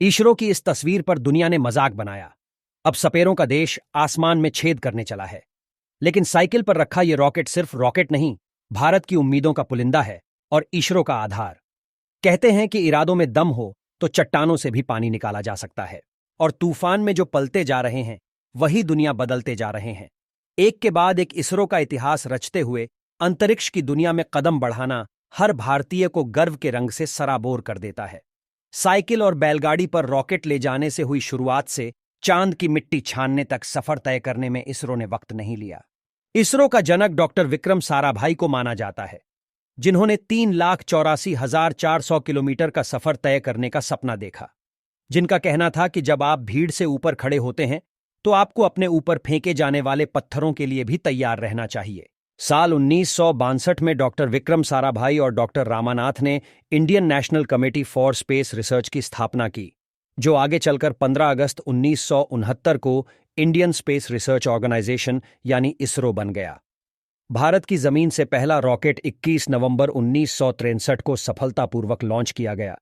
इसरो की इस तस्वीर पर दुनिया ने मजाक बनाया। अब सपेरों का देश आसमान में छेद करने चला है। लेकिन साइकिल पर रखा यह रॉकेट सिर्फ रॉकेट नहीं, भारत की उम्मीदों का पुलिंदा है और इसरो का आधार। कहते हैं कि इरादों में दम हो तो चट्टानों से भी पानी निकाला जा सकता है। और तूफान में जो पलते जा रहे हैं, वही दुनिया बदलते जा रहे हैं। एक के बाद एक इसरो का इतिहास रचते हुए अंतरिक्ष की दुनिया में कदम बढ़ाना हर भारतीय को गर्व के रंग से सराबोर कर देता है। साइकिल और बैलगाड़ी पर रॉकेट ले जाने से हुई शुरुआत से चांद की मिट्टी छानने तक सफर तय करने में इसरो ने वक्त नहीं लिया। इसरो का जनक डॉक्टर विक्रम साराभाई को माना जाता है, जिन्होंने 3,84,400 किलोमीटर का सफर तय करने का सपना देखा। जिनका कहना था कि जब आप भीड़ से ऊपर खड़े होते हैं तो आपको अपने ऊपर फेंके जाने वाले पत्थरों के लिए भी तैयार रहना चाहिए। साल 1962 में डॉक्टर विक्रम साराभाई और डॉक्टर रामानाथ ने Indian national committee for space research की स्थापना की, जो आगे चलकर 15 अगस्त 1969 को इंडियन स्पेस रिसर्च ऑर्गेनाइजेशन यानी इसरो बन गया। भारत की जमीन से पहला रॉकेट 21 नवंबर 1963 को सफलतापूर्वक लॉन्च किया गया।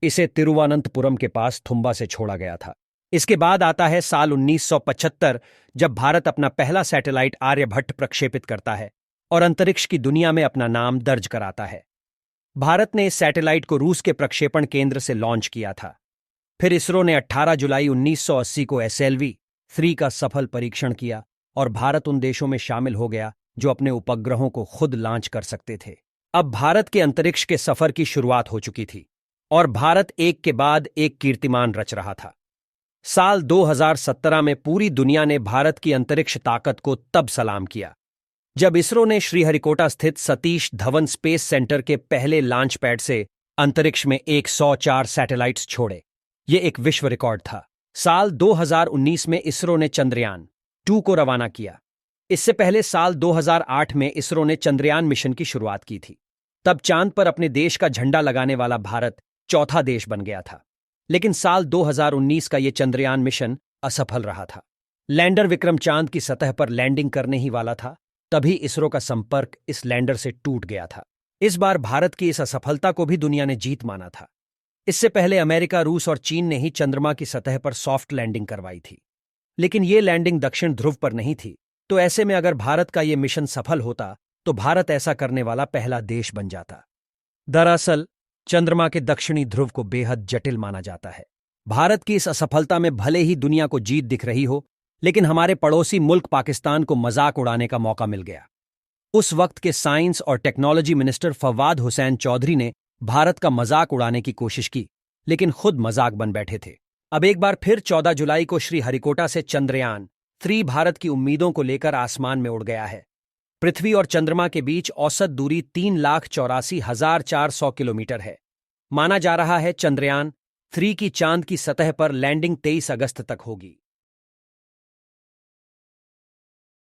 इसे तिरुवनंतपुरम के पास थुम्बा से छोड़ा गया था। इसके बाद आता है साल 1975, जब भारत अपना पहला सैटेलाइट आर्यभट्ट प्रक्षेपित करता है और अंतरिक्ष की दुनिया में अपना नाम दर्ज कराता है। भारत ने इस सैटेलाइट को रूस के प्रक्षेपण केंद्र से लॉन्च किया था। फिर इसरो ने 18 जुलाई 1980 को SLV-3 का सफल परीक्षण किया और भारत उन देशों में शामिल हो गया जो अपने उपग्रहों को खुद लॉन्च कर सकते थे। अब भारत के अंतरिक्ष के सफर की शुरुआत हो चुकी थी और भारत एक के बाद एक कीर्तिमान रच रहा था। साल 2017 में पूरी दुनिया ने भारत की अंतरिक्ष ताकत को तब सलाम किया जब इसरो ने श्रीहरिकोटा स्थित सतीश धवन स्पेस सेंटर के पहले लॉन्च पैड से अंतरिक्ष में 104 सैटेलाइट्स छोड़े। ये एक विश्व रिकॉर्ड था। साल 2019 में इसरो ने चंद्रयान-2 को रवाना किया। इससे पहले साल 2008 में इसरो ने चंद्रयान मिशन की शुरुआत की थी। तब चांद पर अपने देश का झंडा लगाने वाला भारत चौथा देश बन गया था। लेकिन साल 2019 का यह चंद्रयान मिशन असफल रहा था। लैंडर विक्रम चांद की सतह पर लैंडिंग करने ही वाला था, तभी इसरो का संपर्क इस लैंडर से टूट गया था। इस बार भारत की इस असफलता को भी दुनिया ने जीत माना था। इससे पहले अमेरिका, रूस और चीन ने ही चंद्रमा की सतह पर सॉफ्ट लैंडिंग करवाई थी। लेकिन यह लैंडिंग दक्षिण ध्रुव पर नहीं थी। तो ऐसे में अगर भारत का यह मिशन सफल होता तो भारत ऐसा करने वाला पहला देश बन जाता। दरअसल चंद्रमा के दक्षिणी ध्रुव को बेहद जटिल माना जाता है। भारत की इस असफलता में भले ही दुनिया को जीत दिख रही हो, लेकिन हमारे पड़ोसी मुल्क पाकिस्तान को मजाक उड़ाने का मौका मिल गया। उस वक्त के साइंस और टेक्नोलॉजी मिनिस्टर फवाद हुसैन चौधरी ने भारत का मजाक उड़ाने की कोशिश की, लेकिन खुद मजाक बन बैठे थे। अब एक बार फिर 14 जुलाई को श्रीहरिकोटा से चंद्रयान-3 भारत की उम्मीदों को लेकर आसमान में उड़ गया है। पृथ्वी और चंद्रमा के बीच औसत दूरी 3,84,400 किलोमीटर है। माना जा रहा है चंद्रयान-3 की चांद की सतह पर लैंडिंग 23 अगस्त तक होगी।